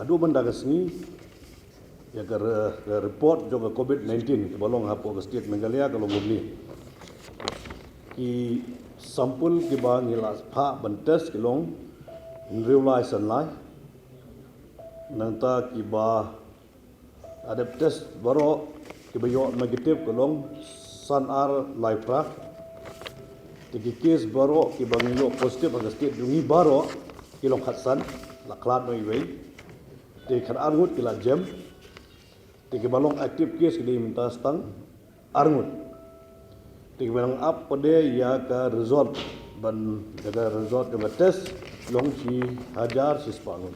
adu mendagas ni ya ke report juga COVID-19 balong hapo ke state Meghalaya kalau bumi ki sampul ki ba ngilas pha bantes ki long realize lai nanta ki ba ada test baro ki ba yo negative ki long san ar lai pra tiki case baro ki ba ngilo positive ke state dungi baro ki long khatsan la klat noi wei te khat arngut ki la jam tiki balong active case ki minta stang arngut tiki balang up pada ya ka result ban jaga result ke test long si hajar si spangun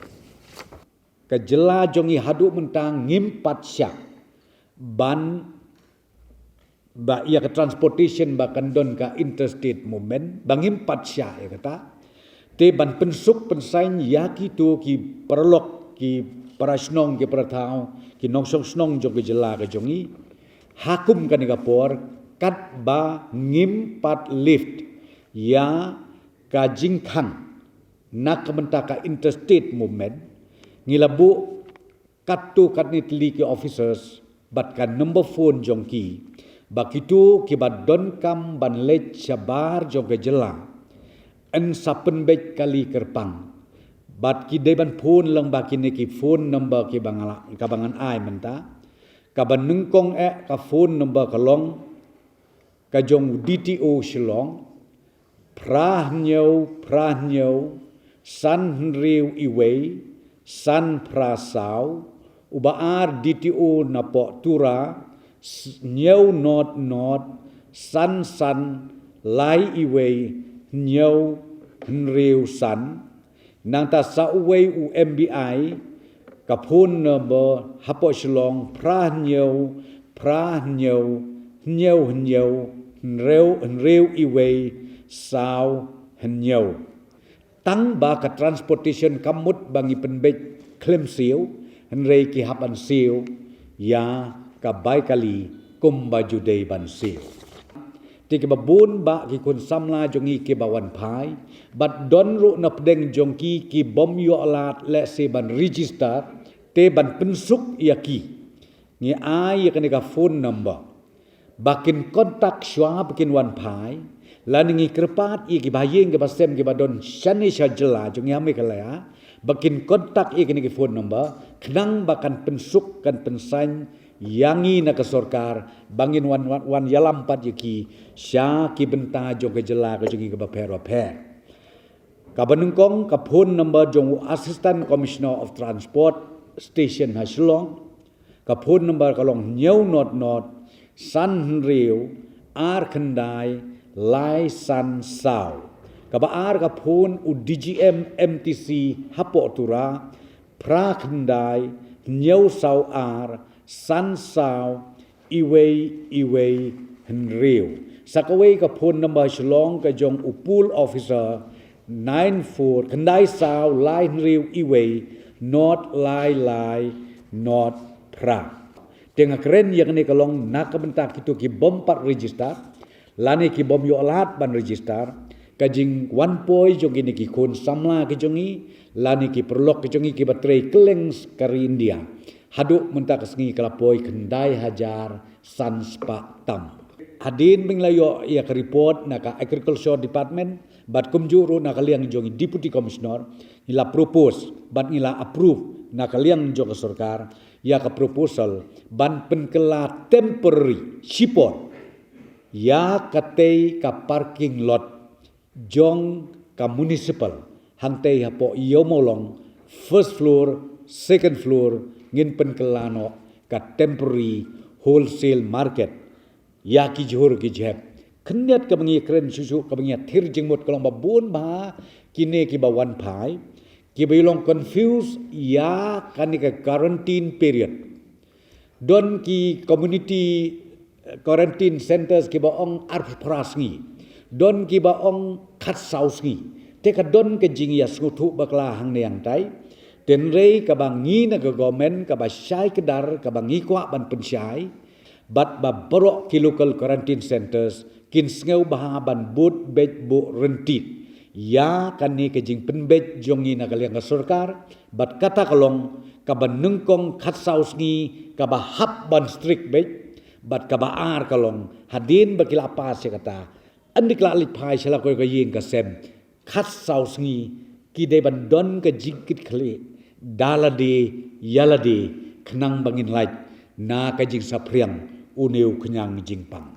ka jela jongi hadu mentang ngimpat syak ban ba ia ke transportation ba kandon ka interstate movement bangimpat syak ya kata te ban pensuk pensain ya ki tu ki perlok ki parasnong ki pratau ki nongsong snong jog jela ka jongi hakum kan Singapore kat ba ngimpat lift ya ka jingkhang nak mentaka interstate movement ngilabu katu kat ni tili ki officers bat kan number phone jongki bakitu ki bat don kam ban lech sabar jog jela en sapen bet kali kerpang bat ki deban phone lang baki ne ki phone number ki bangala ka bangan ai menta ka ban nungkong ka phone number ka long ka jong DTO Shillong prah nyau san riu iwei san prasau ubaar DTO napo tura nyau not san lai iwei nyau riu san nang ta sa uwei UMBI kapun number hapo Shillong prah nyau reu iwei sao nyau tang ba ka transportation kamut bangi penbet klem siu rei ki hapan siu ya ka bai kali kum baju dei ban siu ti ke babun ba ki kun samla jongi ke bawan pai bat don ru na pedeng jongki ki bom yo alat le se ban register te ban pensuk yaki ni ai ka ni ka phone number bakin kontak syua bakin wan pai laningi kerpat i ki bayeng ke basem ki badon shani shajela jongi ame kalaya bakin kontak i ki phone number kenang bakan pensuk kan pensain yangi na kesorkar bangin wan yalam pat yaki sya ki benta jog jela ke jongi ke baper ka banungkong ka phone number jong assistant commissioner of transport station Shillong ka phone number kalong nyau not san riu ar khandai lai san sao ka baar ka phone u DGM MTC hapo tura pra khandai nyau sao ar san sao iwei henriu sakawei ka phone number Shillong ka jong upul officer 94 khandai sao lai henriu iwei not lai not pra tengah keren yang ni kalong nak bentak itu ki bom pat register lani ki bom yo alat ban register kajing one point jong ini ki kun samla ki jongi lani ki perlok ki jongi ki baterai keleng kari India haduk mentak sengi kelapoi kendai hajar sanspa tam hadin minglayo ia ke report naka agriculture department bat kumjuru naka liang jongi deputy commissioner ila propose bat ila approve naka liang jong sarkar ya ka proposal ban penkela temporary sipon ya katei ka parking lot jong ka municipal hangtei hapo yomolong first floor second floor ngin penkelano ka temporary wholesale market ya ki johor ki jeb keniat ka bangi kren susu ka bangi thir jingmot kalong babun ba kine ki bawan pai ki bilong confuse ya kanika quarantine period don ki community quarantine centers ki baong arprasngi don ki baong khat sausngi te ka don ke jing ya skutu bakla hang ne yang tai den rei ka bangi na ka government ka ba syai kedar ka bangi kwa ban pensyai bat ba borok ki local quarantine centers kin ngeu bah ban but bet bu rentit ya kan ni ke jing penbet jongi na kaliang ka sarkar bat kata kalong kaba nungkong khat sausngi kaba hap ban strict bek bat kaba ar kalong hadin bakila apa se kata andikla lipai sela ko yeng ka sem khat sausngi ki de ban don ka jingkit khle dalade yalade khnang bangin lait na ka jing sapriang uneu knyang jingpang